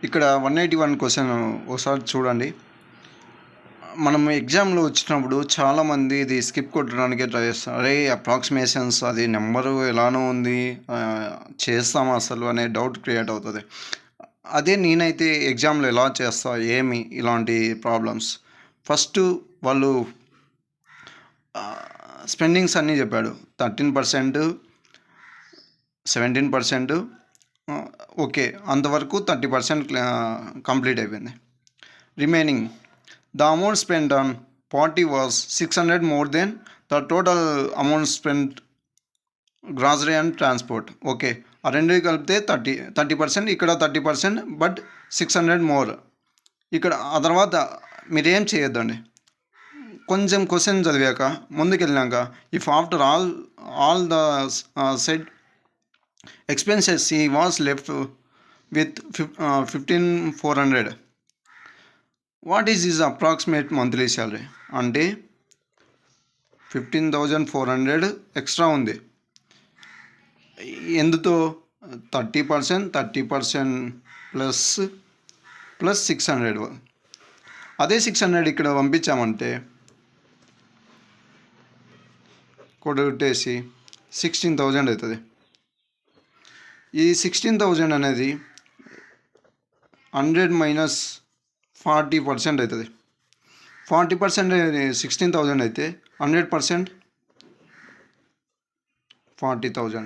ఇక్కడ 181 క్వశ్చన్ ఒకసారి చూడండి. మనం ఎగ్జామ్లో వచ్చినప్పుడు చాలామంది ఇది స్కిప్ కొట్టడానికే ట్రై చేస్తారు. అరే అప్రాక్సిమేషన్స్ అది నెంబరు ఎలానో ఉంది, చేస్తామా అసలు అనే డౌట్ క్రియేట్ అవుతుంది. అదే నేనైతే ఎగ్జామ్లో ఎలా చేస్తా ఏమి ఇలాంటి ప్రాబ్లమ్స్. ఫస్ట్ వాళ్ళు స్పెండింగ్స్ అన్నీ చెప్పాడు. 13%, 17%, ఓకే అంతవరకు 30% కంప్లీట్ అయిపోయింది. Remaining the amount spend on party was 600 more than the total amount spend grocery and transport. Okay ఆ రెండు కలిపితే 30%, ఇక్కడ 30%, బట్ 600 మోర్. ఇక్కడ ఆ తర్వాత మీరేం చేయొద్దండి. కొంచెం క్వశ్చన్ చదివాక ముందుకెళ్ళినాక if after all the said expenses he was left with 15,400. What is his approximate monthly salary? అంటే 15,400 ఎక్స్ట్రా ఉంది. ఎందుతో 30% ప్లస్ 600. అదే 600 ఇక్కడ పంపించామంటే కొట్టేసి 16,000 అవుతుంది. ఈ 16,000 అనేది 100 మైనస్ 40% అవుతుంది. 40% 16,000 అయితే 100% 40,000.